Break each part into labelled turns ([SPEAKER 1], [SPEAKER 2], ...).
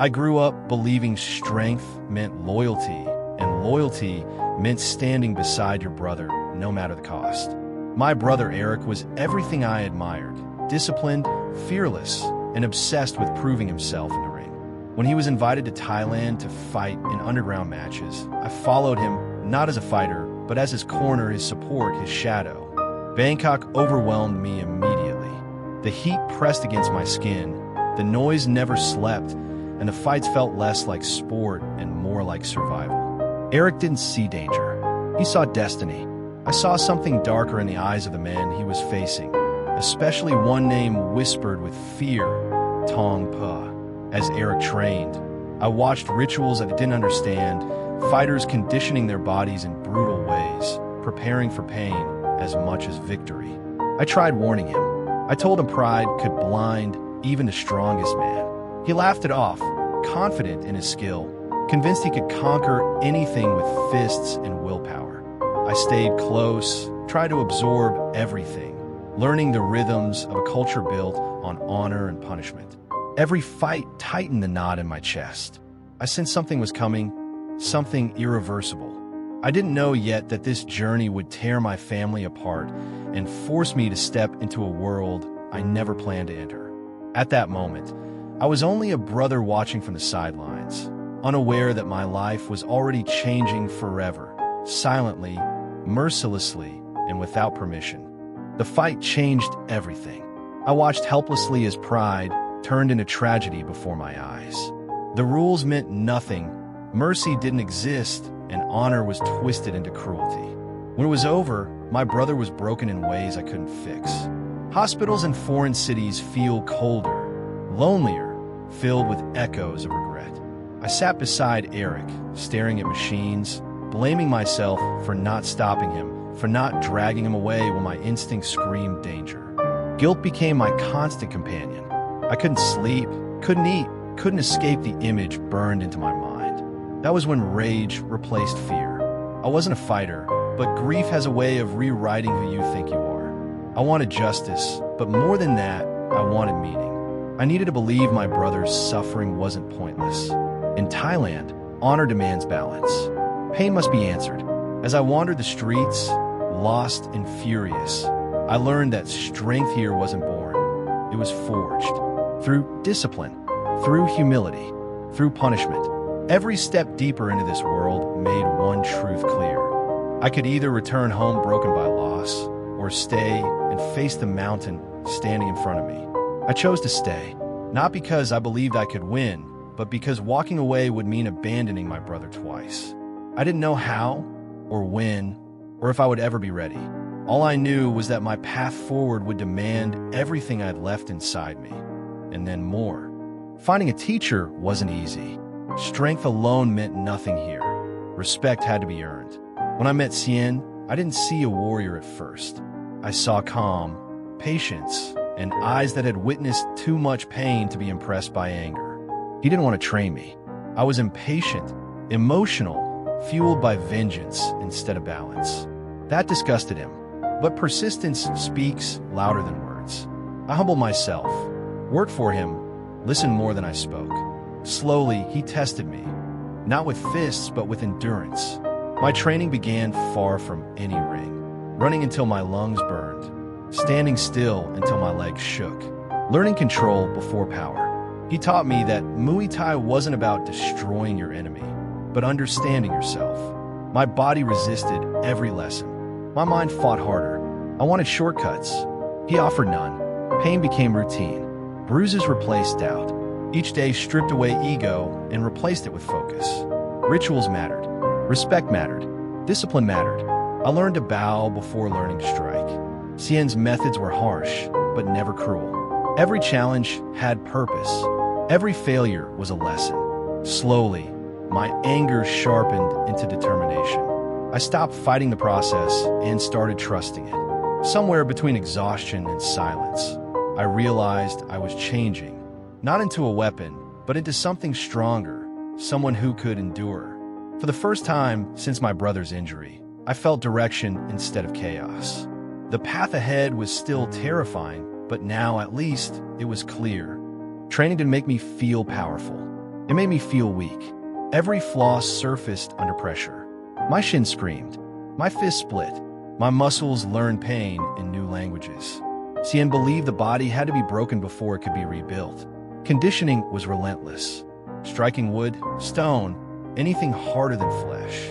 [SPEAKER 1] I grew up believing strength meant loyalty, and loyalty meant standing beside your brother, no matter the cost. My brother Eric was everything I admired: disciplined, fearless, and obsessed with proving himself in the ring. When he was invited to Thailand to fight in underground matches, I followed him not as a fighter, but as his corner, his support, his shadow. Bangkok overwhelmed me immediately. The heat pressed against my skin, the noise never slept, and the fights felt less like sport and more like survival. Eric didn't see danger. He saw destiny. I saw something darker in the eyes of the men he was facing, especially one name whispered with fear: Tong Pa. As Eric trained, I watched rituals that I didn't understand, fighters conditioning their bodies in brutal ways, preparing for pain as much as victory. I tried warning him. I told him pride could blind even the strongest man. He laughed it off, confident in his skill, convinced he could conquer anything with fists and willpower. I stayed close, tried to absorb everything, learning the rhythms of a culture built on honor and punishment. Every fight tightened the knot in my chest. I sensed something was coming, something irreversible. I didn't know yet that this journey would tear my family apart and force me to step into a world I never planned to enter. At that moment, I was only a brother watching from the sidelines, unaware that my life was already changing forever, silently, mercilessly, and without permission. The fight changed everything. I watched helplessly as pride turned into tragedy before my eyes. The rules meant nothing, mercy didn't exist, and honor was twisted into cruelty. When it was over, my brother was broken in ways I couldn't fix. Hospitals in foreign cities feel colder, lonelier, filled with echoes of regret. I sat beside Eric, staring at machines, blaming myself for not stopping him, for not dragging him away when my instincts screamed danger. Guilt became my constant companion. I couldn't sleep, couldn't eat, couldn't escape the image burned into my mind. That was when rage replaced fear. I wasn't a fighter, but grief has a way of rewriting who you think you are. I wanted justice, but more than that, I wanted meaning. I needed to believe my brother's suffering wasn't pointless. In Thailand, honor demands balance. Pain must be answered. As I wandered the streets, lost and furious, I learned that strength here wasn't born. It was forged. Through discipline, through humility, through punishment. Every step deeper into this world made one truth clear. I could either return home broken by loss, or stay and face the mountain standing in front of me. I chose to stay, not because I believed I could win, but because walking away would mean abandoning my brother twice. I didn't know how, or when, or if I would ever be ready. All I knew was that my path forward would demand everything I'd left inside me, and then more. Finding a teacher wasn't easy. Strength alone meant nothing here. Respect had to be earned. When I met Sien, I didn't see a warrior at first. I saw calm, patience, and eyes that had witnessed too much pain to be impressed by anger. He didn't want to train me. I was impatient, emotional, fueled by vengeance instead of balance. That disgusted him, but persistence speaks louder than words. I humbled myself, worked for him, listened more than I spoke. Slowly, he tested me, not with fists, but with endurance. My training began far from any ring, running until my lungs burned, standing still until my legs shook, learning control before power. He taught me that Muay Thai wasn't about destroying your enemy, but understanding yourself. My body resisted every lesson. My mind fought harder. I wanted shortcuts. He offered none. Pain became routine. Bruises replaced doubt. Each day stripped away ego and replaced it with focus. Rituals mattered. Respect mattered. Discipline mattered. I learned to bow before learning to strike. Sien's methods were harsh, but never cruel. Every challenge had purpose. Every failure was a lesson. Slowly, my anger sharpened into determination. I stopped fighting the process and started trusting it. Somewhere between exhaustion and silence, I realized I was changing. Not into a weapon, but into something stronger, someone who could endure. For the first time since my brother's injury, I felt direction instead of chaos. The path ahead was still terrifying, but now at least it was clear. Training didn't make me feel powerful. It made me feel weak. Every flaw surfaced under pressure. My shin screamed. My fist split. My muscles learned pain in new languages. Cien believed the body had to be broken before it could be rebuilt. Conditioning was relentless. Striking wood, stone, anything harder than flesh.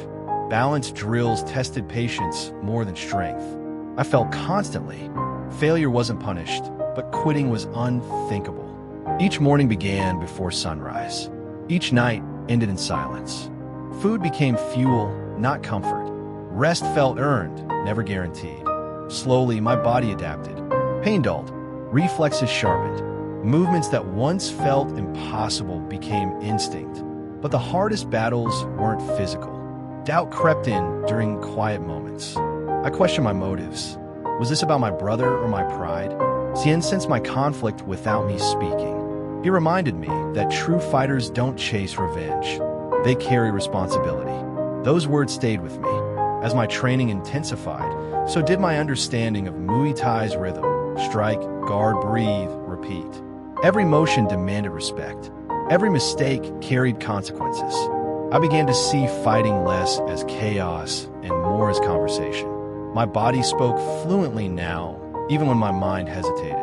[SPEAKER 1] Balance drills tested patience more than strength. I fell constantly. Failure wasn't punished, but quitting was unthinkable. Each morning began before sunrise. Each night ended in silence. Food became fuel, not comfort. Rest felt earned, never guaranteed. Slowly, my body adapted. Pain dulled. Reflexes sharpened. Movements that once felt impossible became instinct. But the hardest battles weren't physical. Doubt crept in during quiet moments. I questioned my motives. Was this about my brother or my pride? Cien sensed my conflict without me speaking. He reminded me that true fighters don't chase revenge. They carry responsibility. Those words stayed with me. As my training intensified, so did my understanding of Muay Thai's rhythm: strike, guard, breathe, repeat. Every motion demanded respect. Every mistake carried consequences. I began to see fighting less as chaos and more as conversation. My body spoke fluently now, even when my mind hesitated.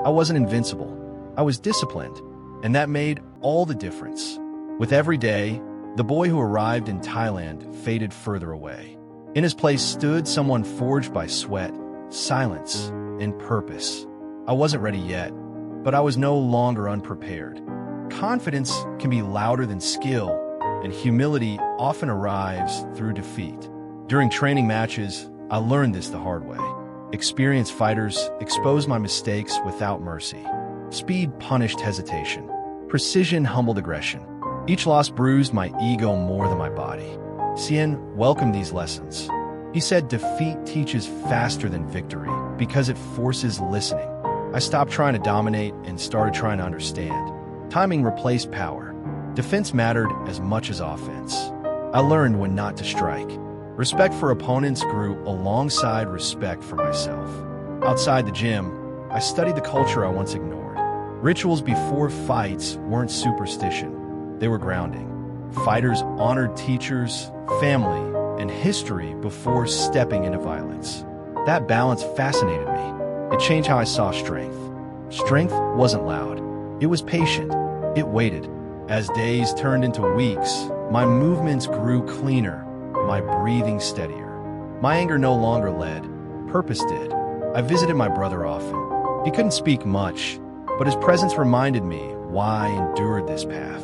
[SPEAKER 1] I wasn't invincible. I was disciplined, and that made all the difference. With every day, the boy who arrived in Thailand faded further away. In his place stood someone forged by sweat, silence, and purpose. I wasn't ready yet, but I was no longer unprepared. Confidence can be louder than skill, and humility often arrives through defeat. During training matches, I learned this the hard way. Experienced fighters exposed my mistakes without mercy. Speed punished hesitation. Precision humbled aggression. Each loss bruised my ego more than my body. Cien welcomed these lessons. He said defeat teaches faster than victory because it forces listening. I stopped trying to dominate and started trying to understand. Timing replaced power. Defense mattered as much as offense. I learned when not to strike. Respect for opponents grew alongside respect for myself. Outside the gym, I studied the culture I once ignored. Rituals before fights weren't superstition. They were grounding. Fighters honored teachers, family, and history before stepping into violence. That balance fascinated me. It changed how I saw strength. Strength wasn't loud. It was patient. It waited. As days turned into weeks, my movements grew cleaner, my breathing steadier. My anger no longer led. Purpose did. I visited my brother often. He couldn't speak much, but his presence reminded me why I endured this path.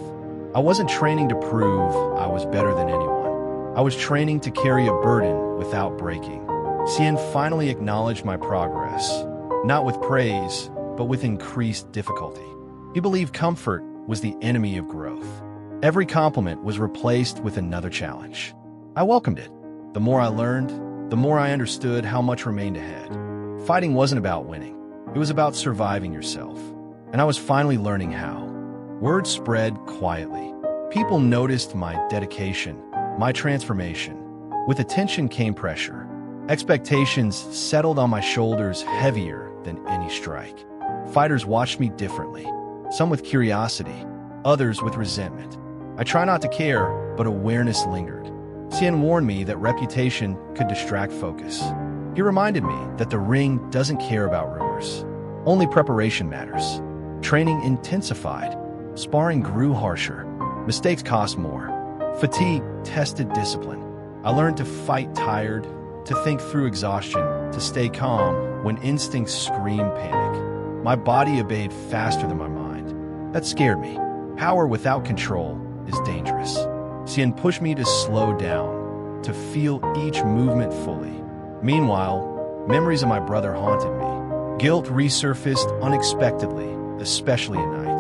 [SPEAKER 1] I wasn't training to prove I was better than anyone. I was training to carry a burden without breaking. Cien finally acknowledged my progress, not with praise, but with increased difficulty. He believed comfort was the enemy of growth. Every compliment was replaced with another challenge. I welcomed it. The more I learned, the more I understood how much remained ahead. Fighting wasn't about winning. It was about surviving yourself. And I was finally learning how. Word spread quietly. People noticed my dedication, my transformation. With attention came pressure. Expectations settled on my shoulders heavier than any strike. Fighters watched me differently, some with curiosity, others with resentment. I try not to care, but awareness lingered. Cien warned me that reputation could distract focus. He reminded me that the ring doesn't care about rumors. Only preparation matters. Training intensified. Sparring grew harsher. Mistakes cost more. Fatigue tested discipline. I learned to fight tired, to think through exhaustion, to stay calm when instincts screamed panic. My body obeyed faster than my mind. That scared me. Power without control is dangerous. Cien pushed me to slow down, to feel each movement fully. Meanwhile, memories of my brother haunted me. Guilt resurfaced unexpectedly, especially at night.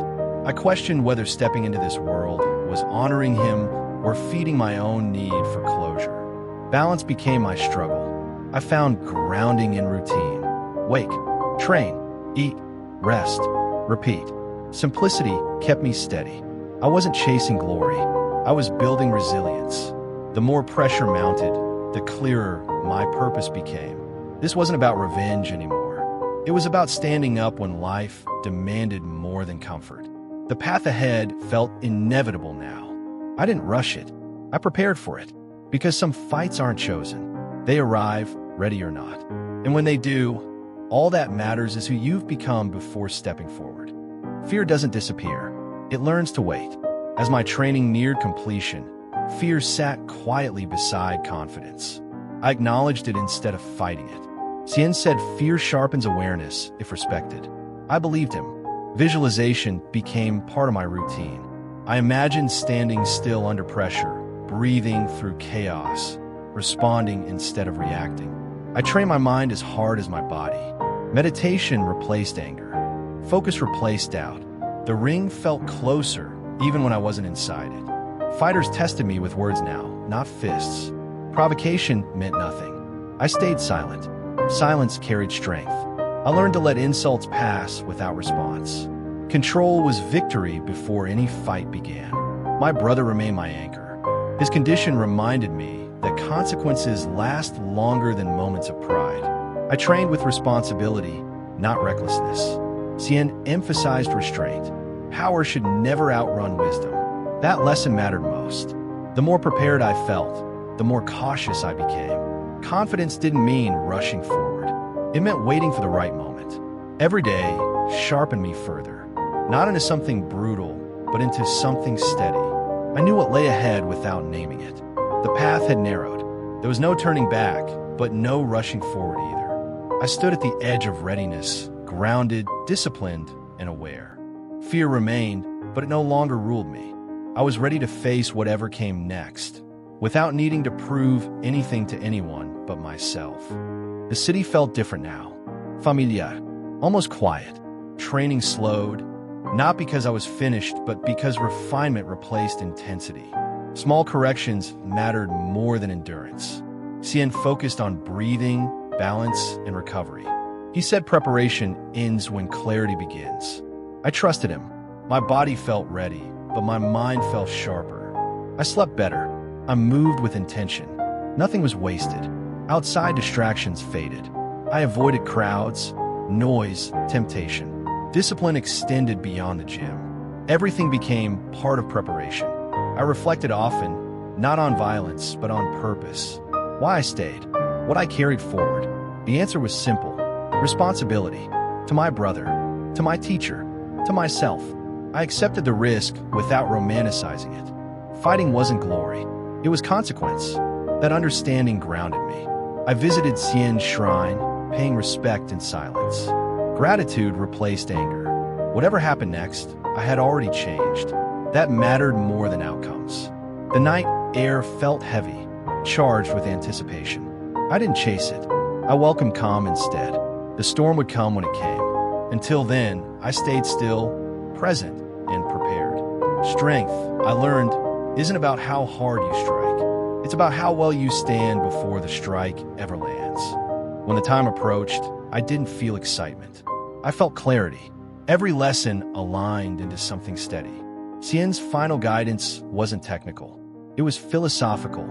[SPEAKER 1] I questioned whether stepping into this world was honoring him or feeding my own need for closure. Balance became my struggle. I found grounding in routine. Wake, train, eat, rest, repeat. Simplicity kept me steady. I wasn't chasing glory. I was building resilience. The more pressure mounted, the clearer my purpose became. This wasn't about revenge anymore. It was about standing up when life demanded more than comfort. The path ahead felt inevitable now. I didn't rush it. I prepared for it. Because some fights aren't chosen. They arrive, ready or not. And when they do, all that matters is who you've become before stepping forward. Fear doesn't disappear. It learns to wait. As my training neared completion, fear sat quietly beside confidence. I acknowledged it instead of fighting it. Cien said fear sharpens awareness if respected. I believed him. Visualization became part of my routine. I imagined standing still under pressure, breathing through chaos, responding instead of reacting. I trained my mind as hard as my body. Meditation replaced anger. Focus replaced doubt. The ring felt closer, even when I wasn't inside it. Fighters tested me with words now, not fists. Provocation meant nothing. I stayed silent. Silence carried strength. I learned to let insults pass without response. Control was victory before any fight began. My brother remained my anchor. His condition reminded me that consequences last longer than moments of pride. I trained with responsibility, not recklessness. Cien emphasized restraint. Power should never outrun wisdom. That lesson mattered most. The more prepared I felt, the more cautious I became. Confidence didn't mean rushing forward. It meant waiting for the right moment. Every day sharpened me further, not into something brutal, but into something steady. I knew what lay ahead without naming it. The path had narrowed. There was no turning back, but no rushing forward either. I stood at the edge of readiness, grounded, disciplined, and aware. Fear remained, but it no longer ruled me. I was ready to face whatever came next, without needing to prove anything to anyone but myself. The city felt different now. Familiar, almost quiet. Training slowed, not because I was finished, but because refinement replaced intensity. Small corrections mattered more than endurance. Cien focused on breathing, balance, and recovery. He said preparation ends when clarity begins. I trusted him. My body felt ready, but my mind felt sharper. I slept better. I moved with intention. Nothing was wasted. Outside distractions faded. I avoided crowds, noise, temptation. Discipline extended beyond the gym. Everything became part of preparation. I reflected often, not on violence, but on purpose. Why I stayed, what I carried forward. The answer was simple. Responsibility. To my brother, to my teacher, to myself. I accepted the risk without romanticizing it. Fighting wasn't glory. It was consequence. That understanding grounded me. I visited Cien's shrine, paying respect in silence. Gratitude replaced anger. Whatever happened next, I had already changed. That mattered more than outcomes. The night air felt heavy, charged with anticipation. I didn't chase it. I welcomed calm instead. The storm would come when it came. Until then, I stayed still, present, and prepared. Strength, I learned, isn't about how hard you strike. It's about how well you stand before the strike ever lands. When the time approached, I didn't feel excitement. I felt clarity. Every lesson aligned into something steady. Cien's final guidance wasn't technical. It was philosophical.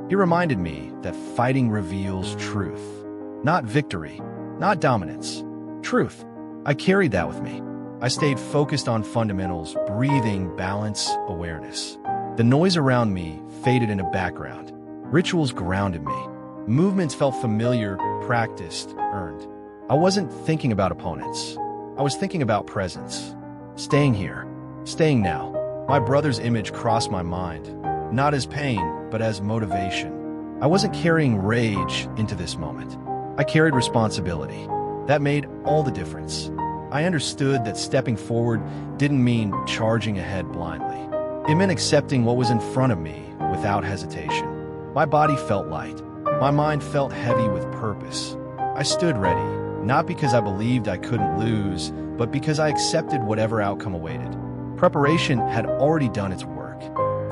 [SPEAKER 1] He reminded me that fighting reveals truth. Not victory, not dominance. Truth. I carried that with me. I stayed focused on fundamentals, breathing, balance, awareness. The noise around me faded into background. Rituals grounded me. Movements felt familiar, practiced, earned. I wasn't thinking about opponents. I was thinking about presence. Staying here. Staying now. My brother's image crossed my mind, not as pain, but as motivation. I wasn't carrying rage into this moment. I carried responsibility. That made all the difference. I understood that stepping forward didn't mean charging ahead blindly. It meant accepting what was in front of me without hesitation. My body felt light. My mind felt heavy with purpose. I stood ready, not because I believed I couldn't lose, but because I accepted whatever outcome awaited. Preparation had already done its work.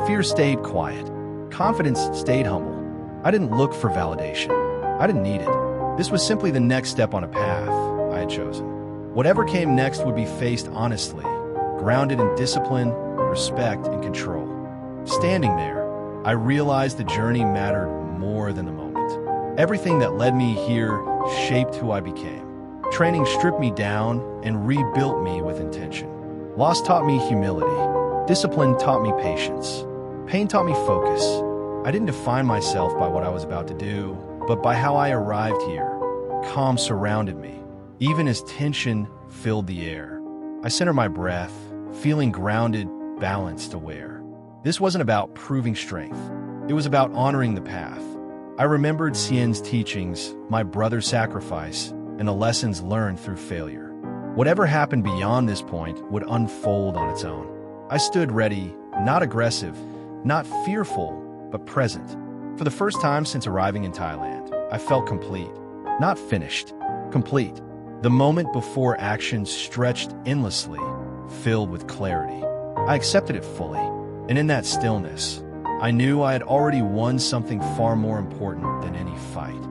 [SPEAKER 1] Fear stayed quiet. Confidence stayed humble. I didn't look for validation. I didn't need it. This was simply the next step on a path I had chosen. Whatever came next would be faced honestly, grounded in discipline, respect, and control. Standing there, I realized the journey mattered more than the moment. Everything that led me here shaped who I became. Training stripped me down and rebuilt me with intention. Loss taught me humility. Discipline taught me patience. Pain taught me focus. I didn't define myself by what I was about to do, but by how I arrived here. Calm surrounded me, even as tension filled the air. I centered my breath, feeling grounded, balanced, aware. This wasn't about proving strength. It was about honoring the path. I remembered Cien's teachings, my brother's sacrifice, and the lessons learned through failure. Whatever happened beyond this point would unfold on its own. I stood ready, not aggressive, not fearful, but present. For the first time since arriving in Thailand, I felt complete. Not finished, complete. The moment before action stretched endlessly, filled with clarity. I accepted it fully, and in that stillness, I knew I had already won something far more important than any fight.